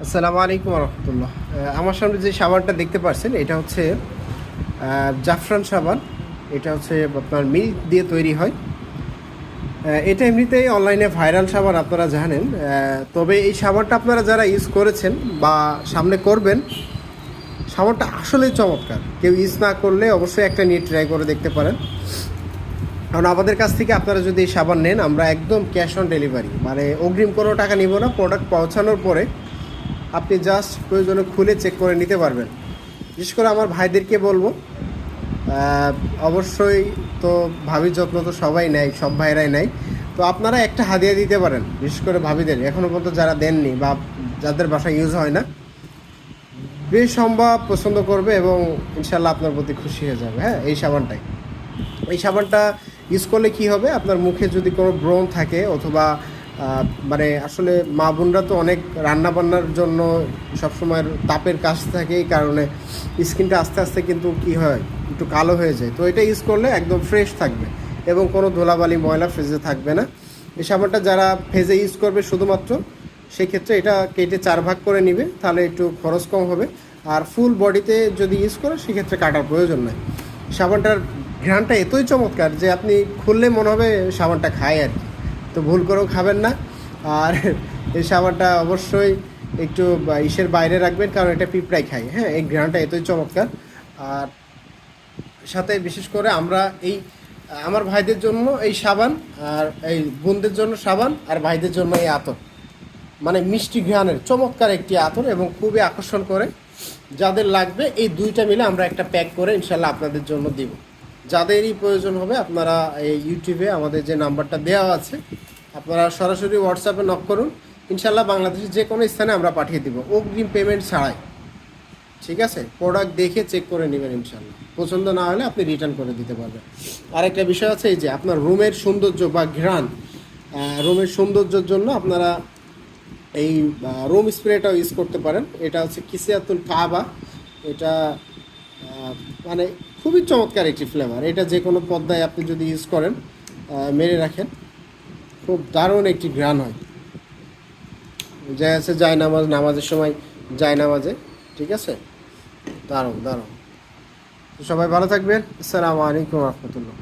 আসসালামু আলাইকুম রহমতুল্লাহ। আমার সামনে যে সাবানটা দেখতে পাচ্ছেন এটা হচ্ছে জাফরান সাবান। এটা হচ্ছে আপনার মিল্ক দিয়ে তৈরি হয়। এটা এমনিতেই অনলাইনে ভাইরাল সাবান, আপনারা জানেন। তবে এই সাবানটা আপনারা যারা ইউজ করেছেন বা সামনে করবেন, সাবানটা আসলেই চমৎকার। কেউ ইউজ না করলে অবশ্যই একটা নিয়ে ট্রাই করে দেখতে পারেন। কারণ আমাদের কাছ থেকে আপনারা যদি এই সাবান নেন, আমরা একদম ক্যাশ অন ডেলিভারি, মানে অগ্রিম কোনো টাকা নিব না। প্রোডাক্ট পৌঁছানোর পরে আপনি জাস্ট প্রয়োজনে খুলে চেক করে নিতে পারবেন। বিশেষ করে আমার ভাইদেরকে বলবো, অবশ্যই তো ভাবির যত্ন তো সবাই নেয়, সব ভাইরাই নেয়। তো আপনারা একটা হাদিয়া দিতে পারেন, বিশেষ করে ভাবিদের এখনও পর্যন্ত যারা দেননি বা যাদের বাসায় ইউজ হয় না, বেশ সম্ভব পছন্দ করবে এবং ইনশাল্লাহ আপনার প্রতি খুশি হয়ে যাবে। হ্যাঁ, এই সাবানটা ইউজ করলে কি হবে, আপনার মুখে যদি কোনো ব্রণ থাকে অথবা মানে আসলে মা বোনরা তো অনেক রান্না বান্নার জন্য সবসময় তাপের কাজ থাকে, এই কারণে স্কিনটা আস্তে আস্তে কিন্তু কি হয়, একটু কালো হয়ে যায়। তো এটা ইউজ করলে একদম ফ্রেশ থাকবে এবং কোনো ধুলাবালি ময়লা ফেজে থাকবে না। এই সাবানটা যারা ফেজে ইউজ করবে শুধুমাত্র, সেক্ষেত্রে এটা কেটে 4 ভাগ করে নিবে, তাহলে একটু খরচ কম হবে। আর ফুল বডিতে যদি ইউজ করে সেক্ষেত্রে কাটার প্রয়োজন নেই। সাবানটার ঘ্রাণটা এতই চমৎকার যে আপনি খুললে মনে হবে সাবানটা খায় আর কি। তো ভুল করেও খাবেন না। আর এই সাবানটা অবশ্যই একটু ইসের বাইরে রাখবেন, কারণ এটা পিঁপড়াই খায়। হ্যাঁ, এই ঘ্রাণটা এতই চমৎকার। আর সাথে বিশেষ করে আমরা এই আমার ভাইদের জন্য এই সাবান, আর এই বোনদের জন্য সাবান, আর ভাইদের জন্য এই আতর, মানে মিষ্টি ঘ্রাণের চমৎকার একটি আতর এবং খুবই আকর্ষণ করে। যাদের লাগবে এই দুইটা মিলে আমরা একটা প্যাক করে ইনশাল্লাহ আপনাদের জন্য দিব। যাদেরই প্রয়োজন হবে আপনারা এই ইউটিউবে আমাদের যে নাম্বারটা দেওয়া আছে, আপনারা সরাসরি হোয়াটসঅ্যাপে নক করুন। ইনশাল্লাহ বাংলাদেশের যে কোনো স্থানে আমরা পাঠিয়ে দিব, অগ্রিম পেমেন্ট ছাড়াই। ঠিক আছে, প্রোডাক্ট দেখে চেক করে নেবেন, ইনশাল্লাহ পছন্দ না হলে আপনি রিটার্ন করে দিতে পারবেন। আরেকটা বিষয় আছে, এই যে আপনার রুমের সৌন্দর্য বা ঘ্রাণ, রুমের সৌন্দর্যের জন্য আপনারা এই রুম স্প্রেটাও ইউজ করতে পারেন। এটা হচ্ছে কিসিয়াতুল কাবা। এটা মানে খুবই চমৎকার একটি ফ্লেভার। এটা যে কোনো পর্দায় আপনি যদি ইউজ করেন, মেরে রাখেন, খুব দারুণ একটি ঘ্রাণ হয়। যা আছে নামাজের সময় নামাজে। ঠিক আছে, দারুণ দারুণ। সবাই ভালো থাকবেন। আসসালামু আলাইকুম রহমতুল্লাহ।